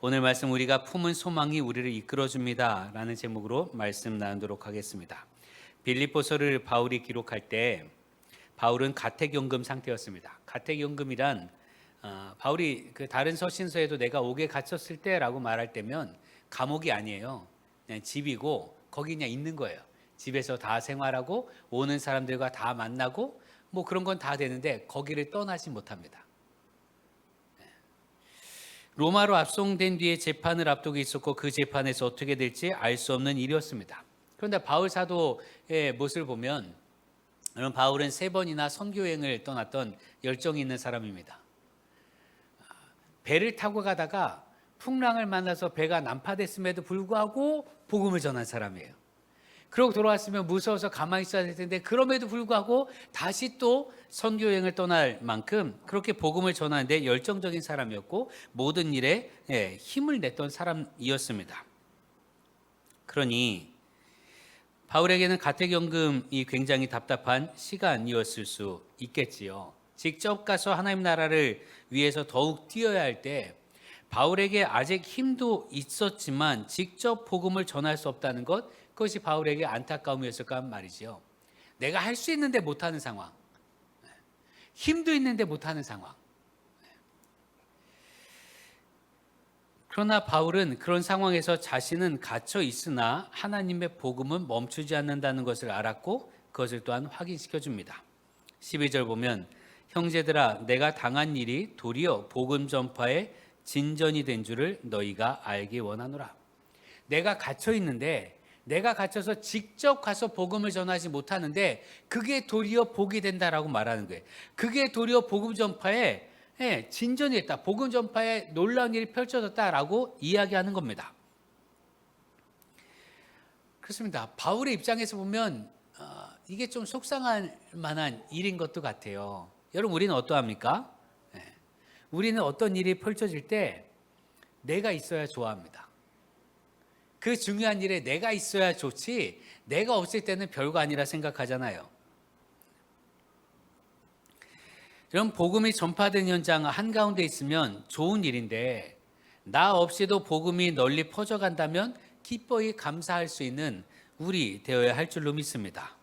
오늘 말씀 우리가 품은 소망이 우리를 이끌어줍니다 라는 제목으로 말씀 나누도록 하겠습니다. 빌립보서를 바울이 기록할 때 바울은 가택연금 상태였습니다. 가택연금이란 바울이 그 다른 서신서에도 내가 옥에 갇혔을 때라고 말할 때면 감옥이 아니에요. 그냥 집이고 거기 그냥 있는 거예요. 집에서 다 생활하고 오는 사람들과 다 만나고 뭐 그런 건 다 되는데 거기를 떠나지 못합니다. 로마로 압송된 뒤에 재판을 앞두고 있었고 그 재판에서 어떻게 될지 알 수 없는 일이었습니다. 그런데 바울 사도의 모습을 보면 바울은 3번이나 선교여행을 떠났던 열정이 있는 사람입니다. 배를 타고 가다가 풍랑을 만나서 배가 난파됐음에도 불구하고 복음을 전한 사람이에요. 그러고 돌아왔으면 무서워서 가만히 있어야 될 텐데 그럼에도 불구하고 다시 또 선교여행을 떠날 만큼 그렇게 복음을 전하는데 열정적인 사람이었고 모든 일에 힘을 냈던 사람이었습니다. 그러니 바울에게는 가택연금이 굉장히 답답한 시간이었을 수 있겠지요. 직접 가서 하나님 나라를 위해서 더욱 뛰어야 할 때 바울에게 아직 힘도 있었지만 직접 복음을 전할 수 없다는 것, 그것이 바울에게 안타까움이었을까 말이지요. 내가 할 수 있는데 못하는 상황, 힘도 있는데 못하는 상황. 그러나 바울은 그런 상황에서 자신은 갇혀 있으나 하나님의 복음은 멈추지 않는다는 것을 알았고 그것을 또한 확인시켜 줍니다. 12절 보면 형제들아 내가 당한 일이 도리어 복음 전파의 진전이 된 줄을 너희가 알기 원하노라. 내가 갇혀 있는데 내가 갇혀서 직접 가서 복음을 전하지 못하는데 그게 도리어 복이 된다라고 말하는 거예요. 그게 도리어 복음 전파의 진전이 됐다. 복음 전파에 놀라운 일이 펼쳐졌다라고 이야기하는 겁니다. 그렇습니다. 바울의 입장에서 보면 이게 좀 속상할 만한 일인 것도 같아요. 여러분 우리는 어떠합니까? 우리는 어떤 일이 펼쳐질 때 내가 있어야 좋아합니다. 그 중요한 일에 내가 있어야 좋지 내가 없을 때는 별거 아니라 생각하잖아요. 그럼 복음이 전파된 현장 한가운데 있으면 좋은 일인데 나 없이도 복음이 널리 퍼져간다면 기뻐이 감사할 수 있는 우리 되어야 할 줄로 믿습니다.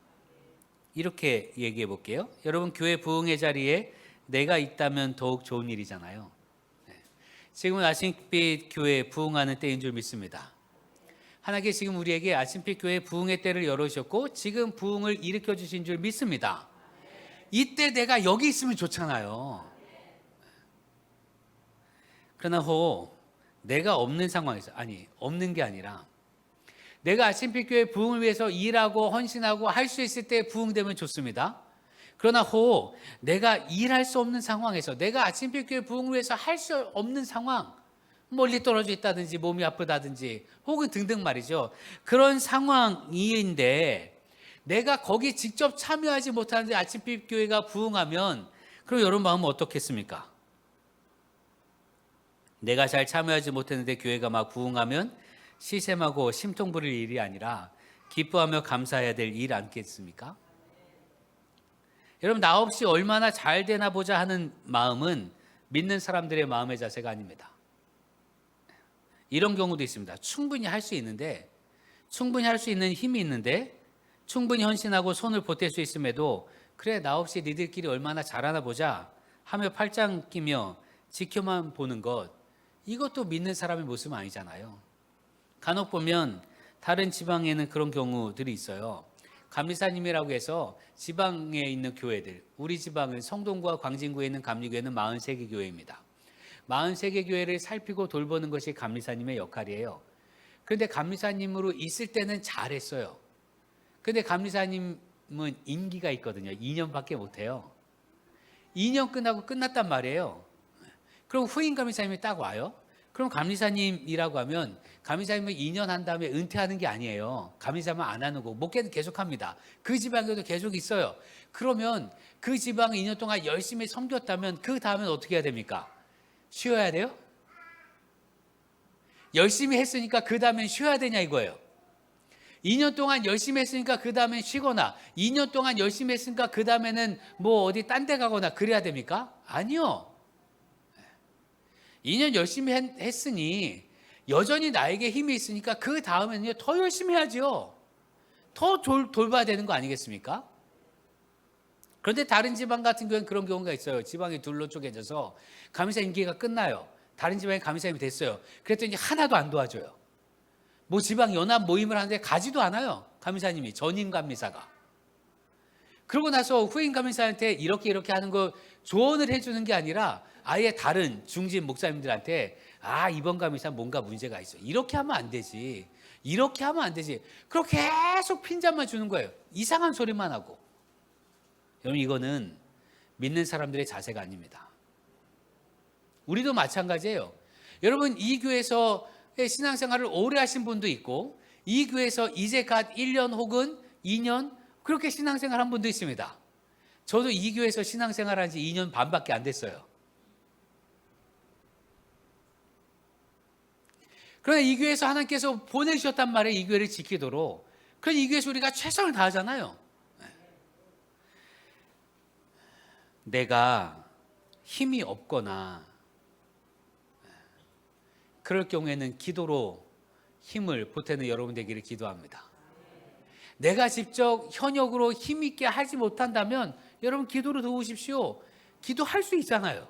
이렇게 얘기해 볼게요. 여러분 교회 부흥의 자리에 내가 있다면 더욱 좋은 일이잖아요. 지금은 아침빛 교회 부흥하는 때인 줄 믿습니다. 하나님께 지금 우리에게 아침빛 교회 부흥의 때를 열어주셨고 지금 부흥을 일으켜 주신 줄 믿습니다. 이때 내가 여기 있으면 좋잖아요. 그러나 내가 없는 상황에서 없는 게 아니라 내가 아침빛 교회 부흥을 위해서 일하고 헌신하고 할 수 있을 때 부흥되면 좋습니다. 그러나 내가 일할 수 없는 상황에서 내가 아침빛 교회 부흥을 위해서 할 수 없는 상황, 멀리 떨어져 있다든지 몸이 아프다든지 혹은 등등 말이죠. 그런 상황인데 내가 거기 직접 참여하지 못하는데 아침빛 교회가 부흥하면 그럼 여러분 마음은 어떻겠습니까? 내가 잘 참여하지 못했는데 교회가 막 부흥하면 시샘하고 심통 부릴 일이 아니라 기뻐하며 감사해야 될 일 아니겠습니까? 여러분 나 없이 얼마나 잘 되나 보자 하는 마음은 믿는 사람들의 마음의 자세가 아닙니다. 이런 경우도 있습니다. 충분히 할 수 있는데 충분히 할 수 있는 힘이 있는데 충분히 헌신하고 손을 보탤 수 있음에도 그래 나 없이 니들끼리 얼마나 잘하나 보자 하며 팔짱 끼며 지켜만 보는 것, 이것도 믿는 사람의 모습은 아니잖아요. 간혹 보면 다른 지방에는 그런 경우들이 있어요. 감리사님이라고 해서 지방에 있는 교회들, 우리 지방은 성동구와 광진구에 있는 감리교회는 43개 교회입니다. 43개 교회를 살피고 돌보는 것이 감리사님의 역할이에요. 그런데 감리사님으로 있을 때는 잘했어요. 그런데 감리사님은 임기가 있거든요. 2년밖에 못해요. 2년 끝나고 끝났단 말이에요. 그럼 후임 감리사님이 딱 와요. 그럼 감리사님이라고 하면 감리사님은 2년 한 다음에 은퇴하는 게 아니에요. 감리사님은 안 하는 거고 목회는 계속 합니다. 그 지방에도 계속 있어요. 그러면 그 지방을 2년 동안 열심히 섬겼다면 그 다음엔 어떻게 해야 됩니까? 쉬어야 돼요? 열심히 했으니까 그 다음엔 쉬어야 되냐 이거예요. 2년 동안 열심히 했으니까 그 다음엔 쉬거나 2년 동안 열심히 했으니까 그 다음에는 뭐 어디 딴 데 가거나 그래야 됩니까? 아니요. 2년 열심히 했으니 여전히 나에게 힘이 있으니까 그 다음에는요 더 열심히 해야죠. 더 돌봐야 되는 거 아니겠습니까? 그런데 다른 지방 같은 경우는 그런 경우가 있어요. 지방이 둘로 쪼개져서 감리사 임기가 끝나요. 다른 지방에 감리사님이 됐어요. 그랬더니 하나도 안 도와줘요. 뭐 지방 연합 모임을 하는데 가지도 않아요. 감리사님이, 전임 감리사가. 그러고 나서 후임 감리사한테 이렇게 하는 거 조언을 해주는 게 아니라 아예 다른 중진 목사님들한테 이번 감리사 뭔가 문제가 있어. 이렇게 하면 안 되지. 이렇게 하면 안 되지. 그렇게 계속 핀잔만 주는 거예요. 이상한 소리만 하고. 여러분, 이거는 믿는 사람들의 자세가 아닙니다. 우리도 마찬가지예요. 여러분, 이 교회에서 신앙생활을 오래 하신 분도 있고 이 교회에서 이제 갓 1년 혹은 2년 그렇게 신앙생활 한 분도 있습니다. 저도 이 교회에서 신앙생활 한 지 2년 반밖에 안 됐어요. 그러나 이 교회에서 하나님께서 보내주셨단 말이에요. 이 교회를 지키도록. 그래서 이 교회에서 우리가 최선을 다하잖아요. 내가 힘이 없거나 그럴 경우에는 기도로 힘을 보태는 여러분 되기를 기도합니다. 내가 직접 현역으로 힘있게 하지 못한다면 여러분 기도로 도우십시오. 기도할 수 있잖아요.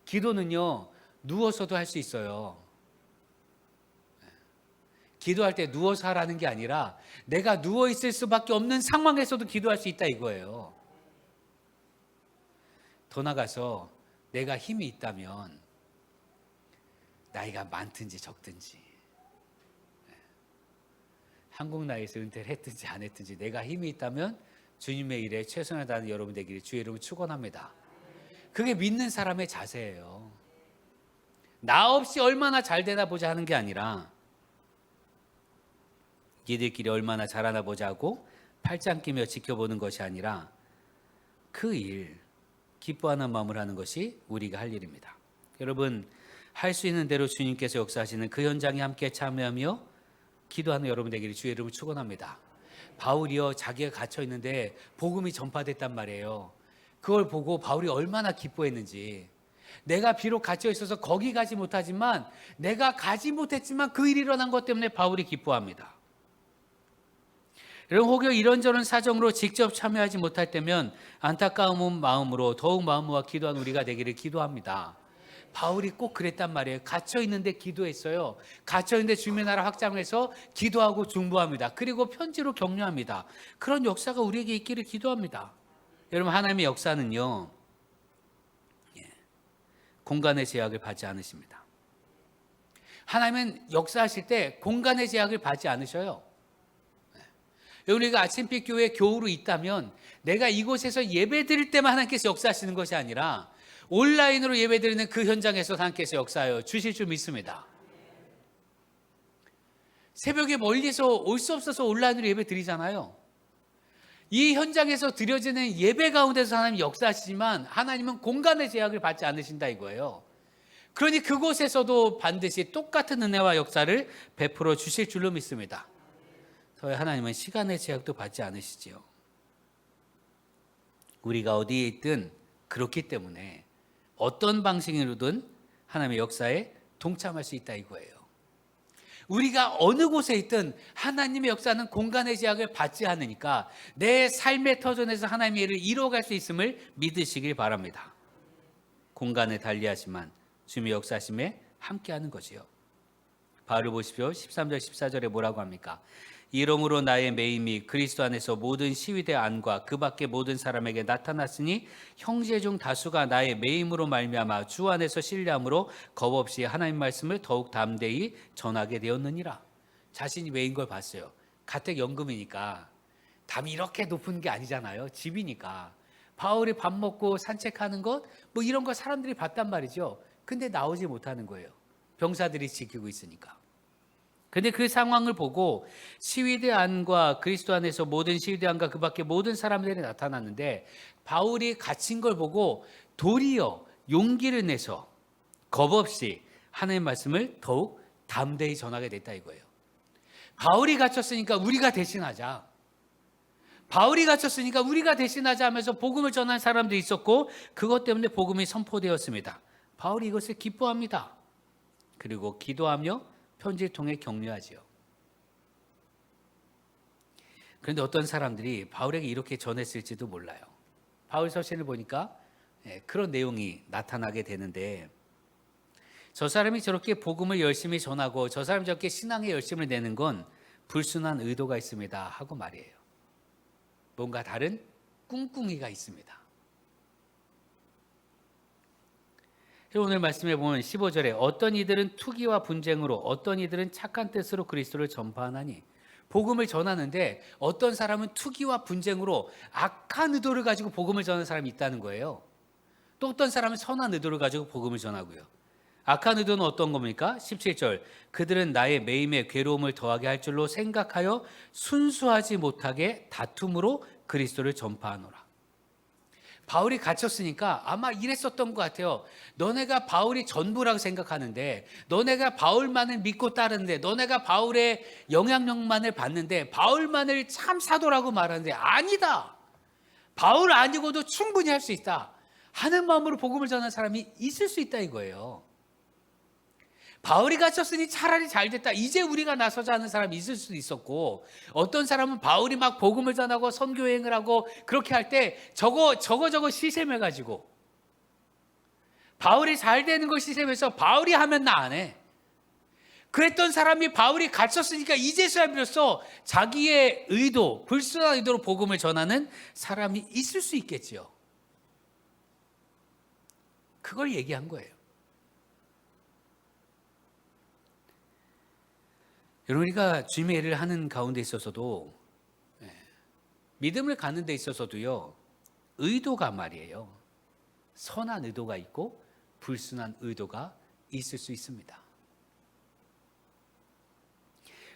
기도는요 누워서도 할 수 있어요. 기도할 때 누워서 하라는 게 아니라 내가 누워있을 수밖에 없는 상황에서도 기도할 수 있다 이거예요. 더 나가서 내가 힘이 있다면 나이가 많든지 적든지 한국 나이에서 은퇴를 했든지 안 했든지 내가 힘이 있다면 주님의 일에 최선을 다하는 여러분 되기를 주의 이름으로 축원합니다. 그게 믿는 사람의 자세예요. 나 없이 얼마나 잘 되나 보자 하는 게 아니라 니들끼리 얼마나 잘하나 보자 하고 팔짱 끼며 지켜보는 것이 아니라 그 일 기뻐하는 마음을 하는 것이 우리가 할 일입니다. 여러분, 할 수 있는 대로 주님께서 역사하시는 그 현장에 함께 참여하며 기도하는 여러분 되기를 주의 이름으로 축원합니다. 바울이요 자기가 갇혀 있는데 복음이 전파됐단 말이에요. 그걸 보고 바울이 얼마나 기뻐했는지. 내가 비록 갇혀 있어서 거기 가지 못하지만 내가 가지 못했지만 그 일이 일어난 것 때문에 바울이 기뻐합니다. 여러분, 혹여 이런저런 사정으로 직접 참여하지 못할 때면 안타까운 마음으로 더욱 마음 모아 기도한 우리가 되기를 기도합니다. 바울이 꼭 그랬단 말이에요. 갇혀있는데 기도했어요. 갇혀있는데 주님의 나라 확장해서 기도하고 중보합니다. 그리고 편지로 격려합니다. 그런 역사가 우리에게 있기를 기도합니다. 여러분, 하나님의 역사는요 공간의 제약을 받지 않으십니다. 하나님은 역사하실 때 공간의 제약을 받지 않으셔요. 우리가 아침빛 교회 교우로 있다면 내가 이곳에서 예배 드릴 때만 하나님께서 역사하시는 것이 아니라 온라인으로 예배 드리는 그 현장에서 하나님께서 역사하여 주실 줄 믿습니다. 새벽에 멀리서 올 수 없어서 온라인으로 예배 드리잖아요. 이 현장에서 드려지는 예배 가운데서 하나님 역사하시지만 하나님은 공간의 제약을 받지 않으신다 이거예요. 그러니 그곳에서도 반드시 똑같은 은혜와 역사를 베풀어 주실 줄로 믿습니다. 저희 하나님은 시간의 제약도 받지 않으시지요. 우리가 어디에 있든 그렇기 때문에 어떤 방식으로든 하나님의 역사에 동참할 수 있다 이거예요. 우리가 어느 곳에 있든 하나님의 역사는 공간의 제약을 받지 않으니까 내 삶의 터전에서 하나님의 일을 이루어갈 수 있음을 믿으시길 바랍니다. 공간에 달리하지만 주님의 역사심에 함께하는 것이요. 바울을 보십시오. 13절 14절에 뭐라고 합니까? 이러므로 나의 매임이 그리스도 안에서 모든 시위대 안과 그 밖의 모든 사람에게 나타났으니 형제 중 다수가 나의 매임으로 말미암아 주 안에서 신뢰함으로 겁없이 하나님 말씀을 더욱 담대히 전하게 되었느니라. 자신이 매인 걸 봤어요. 가택연금이니까 담이 이렇게 높은 게 아니잖아요. 집이니까. 바울이 밥 먹고 산책하는 것 뭐 이런 거 사람들이 봤단 말이죠. 근데 나오지 못하는 거예요. 병사들이 지키고 있으니까. 근데 그 상황을 보고 시위대 안과 그리스도 안에서 모든 시위대 안과 그 밖에 모든 사람들이 나타났는데 바울이 갇힌 걸 보고 도리어 용기를 내서 겁없이 하나님의 말씀을 더욱 담대히 전하게 됐다 이거예요. 바울이 갇혔으니까 우리가 대신하자. 바울이 갇혔으니까 우리가 대신하자 하면서 복음을 전한 사람도 있었고 그것 때문에 복음이 선포되었습니다. 바울이 이것을 기뻐합니다. 그리고 기도하며 편지를 통해 격려하지요. 그런데 어떤 사람들이 바울에게 이렇게 전했을지도 몰라요. 바울 서신을 보니까 그런 내용이 나타나게 되는데, 저 사람이 저렇게 복음을 열심히 전하고 저 사람이 저렇게 신앙에 열심을 내는 건 불순한 의도가 있습니다 하고 말이에요. 뭔가 다른 꿍꿍이가 있습니다. 오늘 말씀에 보면 15절에 어떤 이들은 투기와 분쟁으로 어떤 이들은 착한 뜻으로 그리스도를 전파하나니, 복음을 전하는데 어떤 사람은 투기와 분쟁으로 악한 의도를 가지고 복음을 전하는 사람이 있다는 거예요. 또 어떤 사람은 선한 의도를 가지고 복음을 전하고요. 악한 의도는 어떤 겁니까? 17절, 그들은 나의 매임에 괴로움을 더하게 할 줄로 생각하여 순수하지 못하게 다툼으로 그리스도를 전파하노라. 바울이 갇혔으니까 아마 이랬었던 것 같아요. 너네가 바울이 전부라고 생각하는데, 너네가 바울만을 믿고 따르는데, 너네가 바울의 영향력만을 받는데, 바울만을 참 사도라고 말하는데 아니다, 바울 아니고도 충분히 할 수 있다 하는 마음으로 복음을 전하는 사람이 있을 수 있다 이거예요. 바울이 갇혔으니 차라리 잘 됐다, 이제 우리가 나서자 하는 사람이 있을 수도 있었고, 어떤 사람은 바울이 막 복음을 전하고 선교여행을 하고 그렇게 할 때 저거 시샘해가지고 바울이 잘 되는 걸 시샘해서 바울이 하면 나 안 해, 그랬던 사람이 바울이 갇혔으니까 이제서야 비로소 자기의 의도, 불순한 의도로 복음을 전하는 사람이 있을 수 있겠지요. 그걸 얘기한 거예요. 여러분, 우리가 주님의 일을 하는 가운데 있어서도, 믿음을 갖는 데 있어서도요, 의도가 말이에요, 선한 의도가 있고 불순한 의도가 있을 수 있습니다.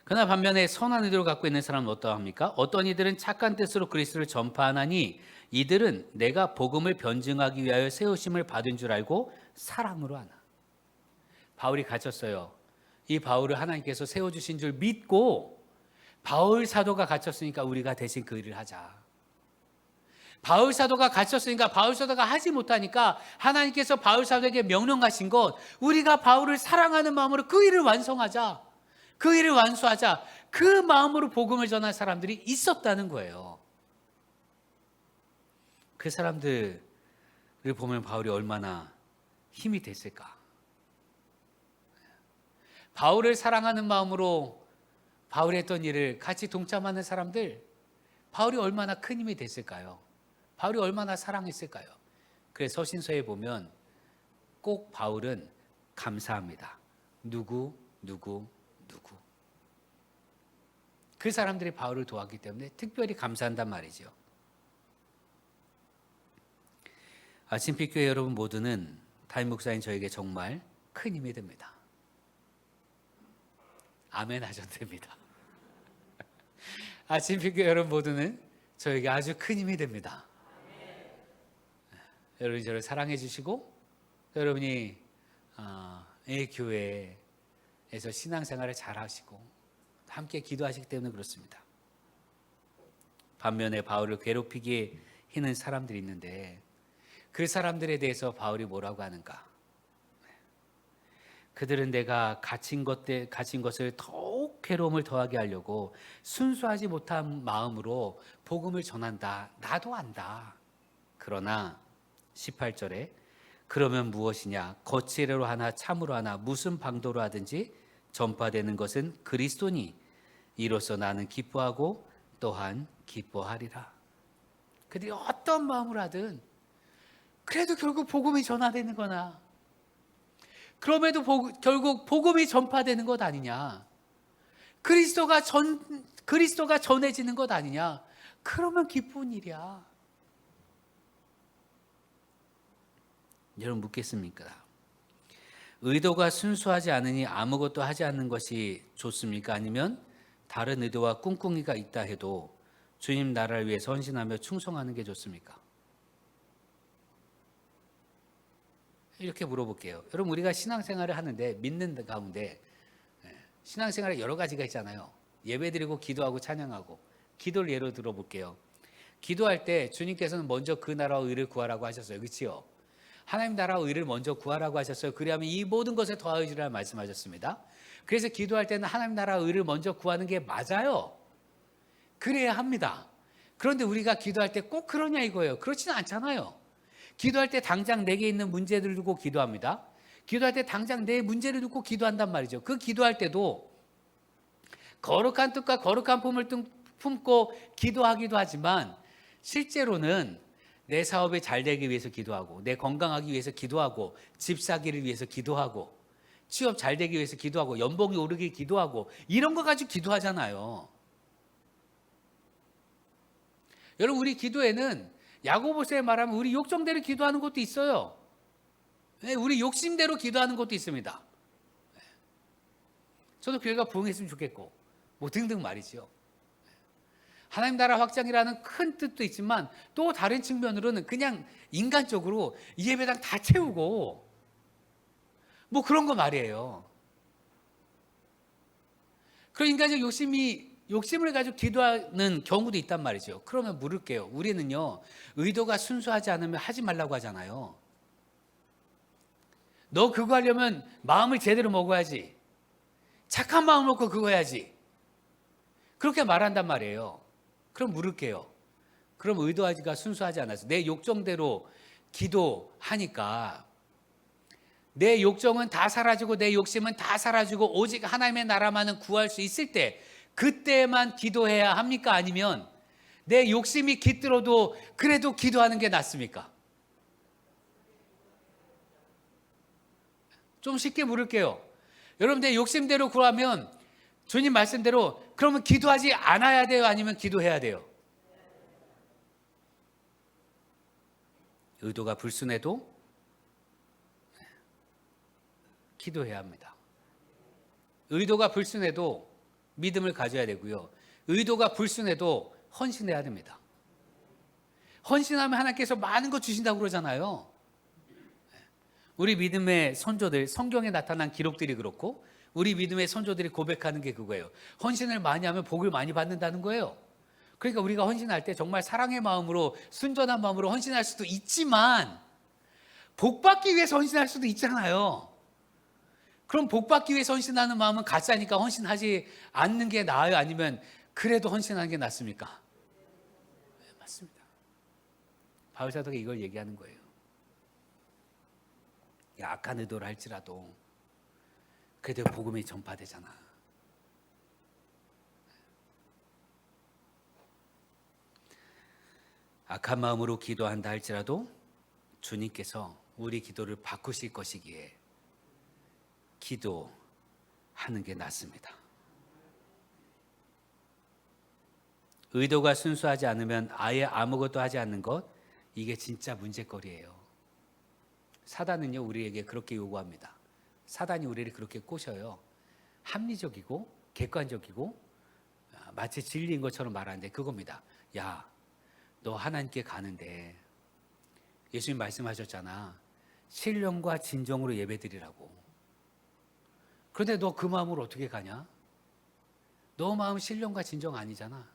그러나 반면에 선한 의도를 갖고 있는 사람은 어떠합니까? 어떤 이들은 착한 뜻으로 그리스도를 전파하나니 이들은 내가 복음을 변증하기 위하여 세우심을 받은 줄 알고 사랑으로 하나. 바울이 갇혔어요. 이 바울을 하나님께서 세워주신 줄 믿고, 바울 사도가 갇혔으니까 우리가 대신 그 일을 하자. 바울 사도가 갇혔으니까, 바울 사도가 하지 못하니까 하나님께서 바울 사도에게 명령하신 것, 우리가 바울을 사랑하는 마음으로 그 일을 완성하자, 그 일을 완수하자, 그 마음으로 복음을 전할 사람들이 있었다는 거예요. 그 사람들을 보면 바울이 얼마나 힘이 됐을까. 바울을 사랑하는 마음으로 바울이 했던 일을 같이 동참하는 사람들, 바울이 얼마나 큰 힘이 됐을까요? 바울이 얼마나 사랑했을까요? 그래서 서신서에 보면 꼭 바울은 감사합니다. 누구. 그 사람들이 바울을 도왔기 때문에 특별히 감사한단 말이죠. 아침빛교회 여러분 모두는 담임 목사인 저에게 정말 큰 힘이 됩니다. 아멘 하셔도 됩니다. 아침빛교회 여러분 모두는 저에게 아주 큰 힘이 됩니다. 여러분이 저를 사랑해 주시고, 여러분이 이 교회에서 신앙생활을 잘 하시고 함께 기도하시기 때문에 그렇습니다. 반면에 바울을 괴롭히게 하는 사람들이 있는데, 그 사람들에 대해서 바울이 뭐라고 하는가? 그들은 내가 갇힌 것을 더욱 괴로움을 더하게 하려고 순수하지 못한 마음으로 복음을 전한다. 나도 안다. 그러나 18절에 그러면 무엇이냐? 거칠애로 하나 참으로 하나 무슨 방도로 하든지 전파되는 것은 그리스도니 이로써 나는 기뻐하고 또한 기뻐하리라. 그들이 어떤 마음으로 하든 그래도 결국 복음이 전화되는 거나, 그럼에도 결국 복음이 전파되는 것 아니냐, 그리스도가 전해지는 것 아니냐, 그러면 기쁜 일이야. 여러분 묻겠습니까? 의도가 순수하지 않으니 아무것도 하지 않는 것이 좋습니까? 아니면 다른 의도와 꿍꿍이가 있다 해도 주님 나라를 위해 헌신하며 충성하는 게 좋습니까? 이렇게 물어볼게요. 여러분, 우리가 신앙생활을 하는데 믿는 가운데 신앙생활에 여러 가지가 있잖아요. 예배드리고 기도하고 찬양하고. 기도를 예로 들어볼게요. 기도할 때 주님께서는 먼저 그 나라와 의를 구하라고 하셨어요. 그렇지요? 하나님 나라와 의를 먼저 구하라고 하셨어요. 그리하면 이 모든 것에 더하여지리라 말씀하셨습니다. 그래서 기도할 때는 하나님 나라와 의를 먼저 구하는 게 맞아요. 그래야 합니다. 그런데 우리가 기도할 때 꼭 그러냐 이거예요. 그렇지는 않잖아요. 기도할 때 당장 내게 있는 문제들을 두고 기도합니다. 기도할 때 당장 내 문제를 두고 기도한단 말이죠. 그 기도할 때도 거룩한 뜻과 거룩한 품을 품고 기도하기도 하지만 실제로는 내 사업이 잘 되기 위해서 기도하고, 내 건강하기 위해서 기도하고, 집 사기를 위해서 기도하고, 취업 잘 되기 위해서 기도하고, 연봉이 오르기 기도하고, 이런 거 가지고 기도하잖아요. 여러분, 우리 기도에는 야고보서에 말하면 우리 욕정대로 기도하는 것도 있어요. 우리 욕심대로 기도하는 것도 있습니다. 저도 교회가 부흥했으면 좋겠고 뭐 등등 말이죠. 하나님 나라 확장이라는 큰 뜻도 있지만 또 다른 측면으로는 그냥 인간적으로 예배당 다 채우고 뭐 그런 거 말이에요. 그런 인간적 욕심을 가지고 기도하는 경우도 있단 말이죠. 그러면 물을게요. 우리는요, 의도가 순수하지 않으면 하지 말라고 하잖아요. 너 그거 하려면 마음을 제대로 먹어야지. 착한 마음 먹고 그거 해야지. 그렇게 말한단 말이에요. 그럼 물을게요. 그럼 의도하지가 순수하지 않아서 내 욕정대로 기도하니까 내 욕정은 다 사라지고 내 욕심은 다 사라지고 오직 하나님의 나라만은 구할 수 있을 때 그때만 기도해야 합니까? 아니면 내 욕심이 깃들어도 그래도 기도하는 게 낫습니까? 좀 쉽게 물을게요. 여러분 내 욕심대로 구하면 주님 말씀대로 그러면 기도하지 않아야 돼요? 아니면 기도해야 돼요? 의도가 불순해도 기도해야 합니다. 의도가 불순해도 믿음을 가져야 되고요. 의도가 불순해도 헌신해야 됩니다. 헌신하면 하나님께서 많은 거 주신다고 그러잖아요. 우리 믿음의 선조들, 성경에 나타난 기록들이 그렇고 우리 믿음의 선조들이 고백하는 게 그거예요. 헌신을 많이 하면 복을 많이 받는다는 거예요. 그러니까 우리가 헌신할 때 정말 사랑의 마음으로 순전한 마음으로 헌신할 수도 있지만 복 받기 위해서 헌신할 수도 있잖아요. 그럼 복 받기 위해서 헌신하는 마음은 가짜니까 헌신하지 않는 게 나아요? 아니면 그래도 헌신하는 게 낫습니까? 네, 맞습니다. 바울 사도가 이걸 얘기하는 거예요. 악한 의도를 할지라도 그래도 복음이 전파되잖아. 악한 마음으로 기도한다 할지라도 주님께서 우리 기도를 바꾸실 것이기에 기도하는 게 낫습니다. 의도가 순수하지 않으면 아예 아무것도 하지 않는 것, 이게 진짜 문제거리예요. 사단은요, 우리에게 그렇게 요구합니다. 사단이 우리를 그렇게 꼬셔요. 합리적이고 객관적이고 마치 진리인 것처럼 말하는데 그겁니다. 야, 너 하나님께 가는데 예수님 말씀하셨잖아. 신령과 진정으로 예배드리라고. 그런데 너 그 마음으로 어떻게 가냐? 너 마음 신령과 진정 아니잖아.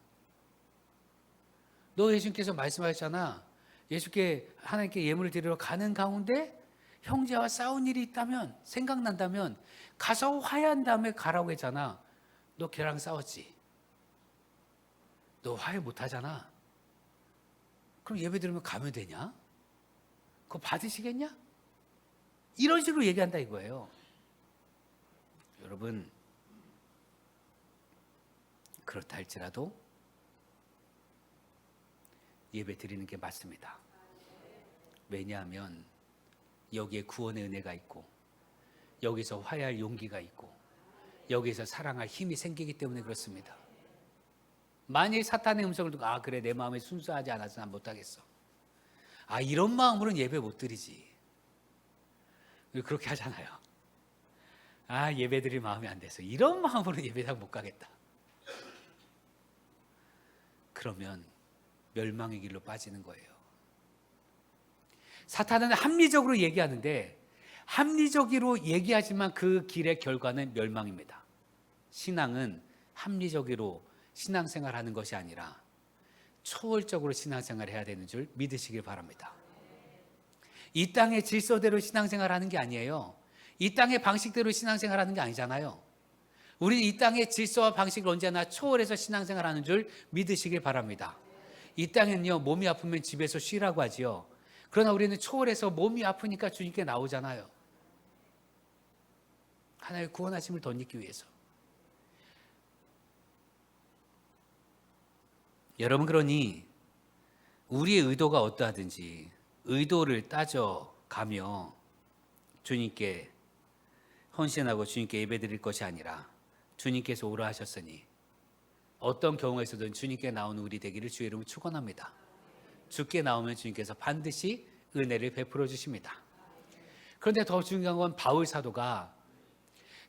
너 예수님께서 말씀하셨잖아. 예수께 하나님께 예물을 드리러 가는 가운데 형제와 싸운 일이 있다면, 생각난다면 가서 화해한 다음에 가라고 했잖아. 너 걔랑 싸웠지? 너 화해 못하잖아. 그럼 예배 드리면 가면 되냐? 그거 받으시겠냐? 이런 식으로 얘기한다 이거예요. 여러분, 그렇다 할지라도 예배 드리는 게 맞습니다. 왜냐하면 여기에 구원의 은혜가 있고 여기서 화해할 용기가 있고 여기서 사랑할 힘이 생기기 때문에 그렇습니다. 만일 사탄의 음성을 듣고 그래 내 마음이 순수하지 않아서 난 못하겠어. 이런 마음으로는 예배 못 드리지. 그렇게 하잖아요. 예배 드릴 마음이 안 돼서 이런 마음으로 예배당 못 가겠다. 그러면 멸망의 길로 빠지는 거예요. 사탄은 합리적으로 얘기하는데 합리적으로 얘기하지만 그 길의 결과는 멸망입니다. 신앙은 합리적으로 신앙생활하는 것이 아니라 초월적으로 신앙생활을 해야 되는 줄 믿으시길 바랍니다. 이 땅의 질서대로 신앙생활하는 게 아니에요. 이 땅의 방식대로 신앙생활하는 게 아니잖아요. 우리는 이 땅의 질서와 방식을 언제나 초월해서 신앙생활하는 줄 믿으시길 바랍니다. 이 땅은요, 몸이 아프면 집에서 쉬라고 하지요. 그러나 우리는 초월해서 몸이 아프니까 주님께 나오잖아요. 하나님의 구원하심을 덧입기 위해서. 여러분, 그러니 우리의 의도가 어떠하든지 의도를 따져가며 주님께 헌신하고 주님께 예배드릴 것이 아니라 주님께서 오라 하셨으니 어떤 경우에서든 주님께 나오는 우리 되기를 주의 이름으로 축원합니다. 주께 나오면 주님께서 반드시 은혜를 베풀어 주십니다. 그런데 더 중요한 건 바울 사도가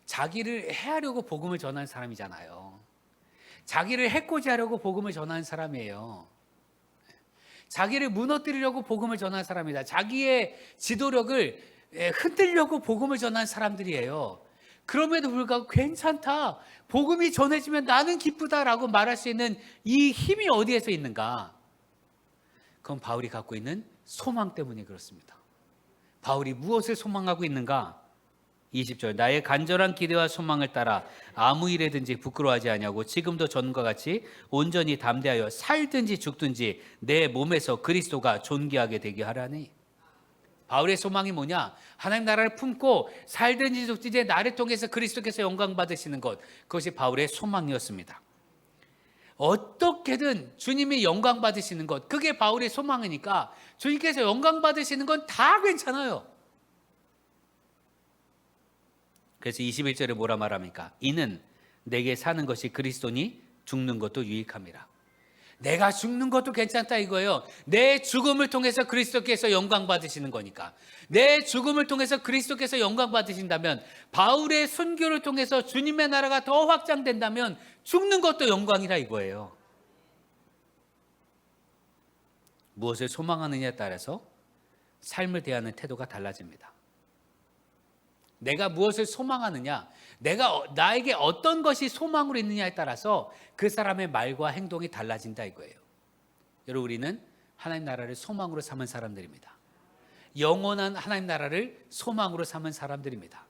자기를 해하려고 복음을 전한 사람이잖아요. 자기를 해코지하려고 복음을 전한 사람이에요. 자기를 무너뜨리려고 복음을 전한 사람이다. 자기의 지도력을 흔들려고 복음을 전한 사람들이에요. 그럼에도 불구하고 괜찮다, 복음이 전해지면 나는 기쁘다라고 말할 수 있는 이 힘이 어디에서 있는가? 그건 바울이 갖고 있는 소망 때문에 그렇습니다. 바울이 무엇을 소망하고 있는가? 20절, 나의 간절한 기대와 소망을 따라 아무 일에든지 부끄러워하지 아니하고 지금도 전과 같이 온전히 담대하여 살든지 죽든지 내 몸에서 그리스도가 존귀하게 되게 하라니. 바울의 소망이 뭐냐? 하나님 나라를 품고 살든지 죽든지 나를 통해서 그리스도께서 영광 받으시는 것, 그것이 바울의 소망이었습니다. 어떻게든 주님이 영광 받으시는 것, 그게 바울의 소망이니까 주님께서 영광 받으시는 건 다 괜찮아요. 그래서 21절에 뭐라 말합니까? 이는 내게 사는 것이 그리스도니 죽는 것도 유익함이라. 내가 죽는 것도 괜찮다 이거예요. 내 죽음을 통해서 그리스도께서 영광 받으시는 거니까. 내 죽음을 통해서 그리스도께서 영광 받으신다면, 바울의 순교를 통해서 주님의 나라가 더 확장된다면 죽는 것도 영광이라 이거예요. 무엇을 소망하느냐에 따라서 삶을 대하는 태도가 달라집니다. 내가 무엇을 소망하느냐, 나에게 어떤 것이 소망으로 있느냐에 따라서 그 사람의 말과 행동이 달라진다 이거예요. 여러분, 우리는 하나님 나라를 소망으로 삼은 사람들입니다. 영원한 하나님 나라를 소망으로 삼은 사람들입니다.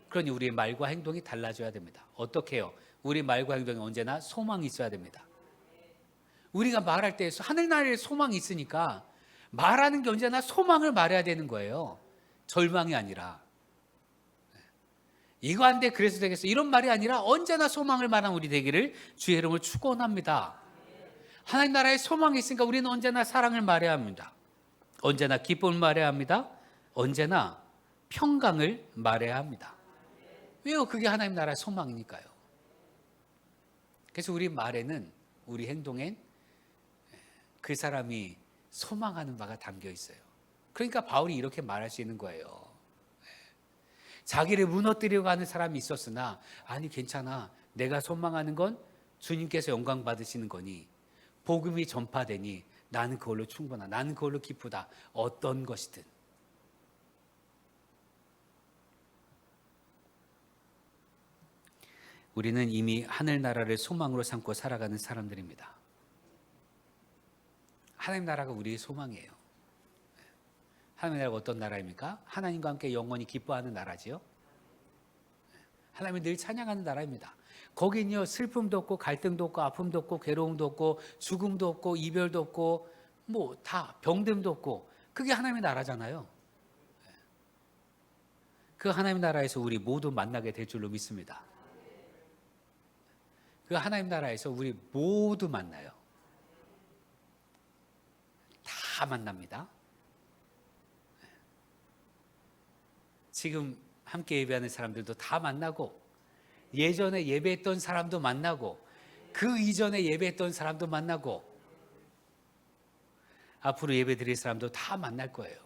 그러니 우리의 말과 행동이 달라져야 됩니다. 어떻게 해요? 우리 말과 행동에 언제나 소망이 있어야 됩니다. 우리가 말할 때 하늘 나라의 소망이 있으니까 말하는 게 언제나 소망을 말해야 되는 거예요. 절망이 아니라. 이거 안 돼, 그래서 되겠어, 이런 말이 아니라 언제나 소망을 말한 우리 되기를 주의 이름으로 축원합니다. 하나님 나라의 소망이 있으니까 우리는 언제나 사랑을 말해야 합니다. 언제나 기쁨을 말해야 합니다. 언제나 평강을 말해야 합니다. 왜요? 그게 하나님 나라의 소망이니까요. 그래서 우리 말에는, 우리 행동엔 그 사람이 소망하는 바가 담겨 있어요. 그러니까 바울이 이렇게 말할 수 있는 거예요. 자기를 무너뜨리려고 하는 사람이 있었으나, 아니 괜찮아, 내가 소망하는 건 주님께서 영광 받으시는 거니, 복음이 전파되니 나는 그걸로 충분하다, 나는 그걸로 기쁘다, 어떤 것이든. 우리는 이미 하늘나라를 소망으로 삼고 살아가는 사람들입니다. 하나님 나라가 우리의 소망이에요. 하나님 나라가 어떤 나라입니까? 하나님과 함께 영원히 기뻐하는 나라지요. 하나님을 늘 찬양하는 나라입니다. 거기는요, 슬픔도 없고 갈등도 없고 아픔도 없고 괴로움도 없고 죽음도 없고 이별도 없고 뭐 다 병듦도 없고, 그게 하나님의 나라잖아요. 그 하나님 나라에서 우리 모두 만나게 될 줄로 믿습니다. 그 하나님 나라에서 우리 모두 만나요. 다 만납니다. 지금 함께 예배하는 사람들도 다 만나고, 예전에 예배했던 사람도 만나고, 그 이전에 예배했던 사람도 만나고, 앞으로 예배 드릴 사람도 다 만날 거예요.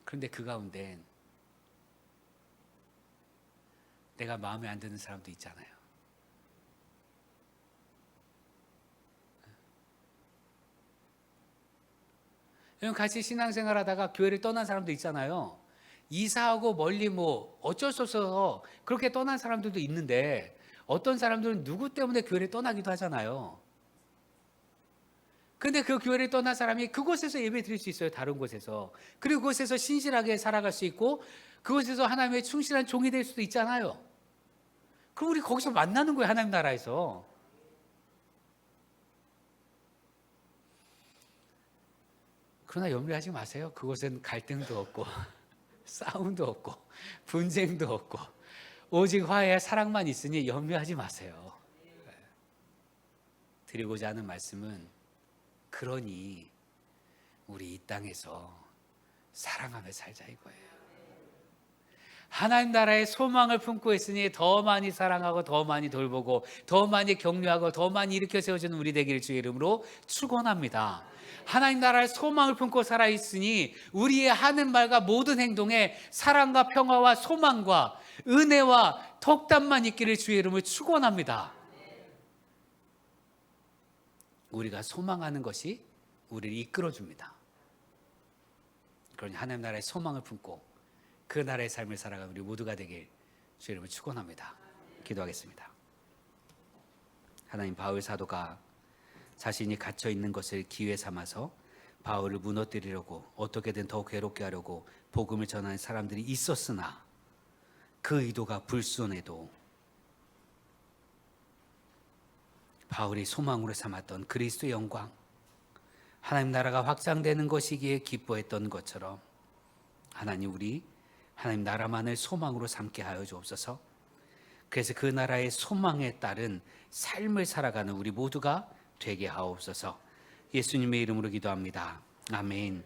그런데 그 가운데 내가 마음에 안 드는 사람도 있잖아요. 같이 신앙생활 하다가 교회를 떠난 사람도 있잖아요. 이사하고 멀리 뭐 어쩔 수 없어서 그렇게 떠난 사람들도 있는데, 어떤 사람들은 누구 때문에 교회를 떠나기도 하잖아요. 근데 그 교회를 떠난 사람이 그곳에서 예배 드릴 수 있어요. 다른 곳에서. 그리고 그곳에서 신실하게 살아갈 수 있고 그곳에서 하나님의 충실한 종이 될 수도 있잖아요. 그럼 우리 거기서 만나는 거예요. 하나님 나라에서. 그러나 염려하지 마세요. 그곳은 갈등도 없고 싸움도 없고 분쟁도 없고 오직 화해와 사랑만 있으니 염려하지 마세요. 드리고자 하는 말씀은, 그러니 우리 이 땅에서 사랑하며 살자 이거예요. 하나님 나라의 소망을 품고 있으니 더 많이 사랑하고 더 많이 돌보고 더 많이 격려하고 더 많이 일으켜 세워주는 우리 되기를 주의 이름으로 축원합니다. 하나님 나라의 소망을 품고 살아있으니 우리의 하는 말과 모든 행동에 사랑과 평화와 소망과 은혜와 덕담만 있기를 주의 이름으로 축원합니다. 우리가 소망하는 것이 우리를 이끌어줍니다. 그러니 하나님 나라의 소망을 품고 그 나라의 삶을 살아가는 우리 모두가 되길 주의 이름으로 축원합니다. 기도하겠습니다. 하나님, 바울 사도가 자신이 갇혀 있는 것을 기회 삼아서 바울을 무너뜨리려고 어떻게든 더 괴롭게 하려고 복음을 전하는 사람들이 있었으나 그 의도가 불순해도 바울이 소망으로 삼았던 그리스도의 영광, 하나님 나라가 확장되는 것이기에 기뻐했던 것처럼 하나님, 우리 하나님 나라만을 소망으로 삼게 하여 주옵소서. 그래서 그 나라의 소망에 따른 삶을 살아가는 우리 모두가 되게 하옵소서. 예수님의 이름으로 기도합니다. 아멘.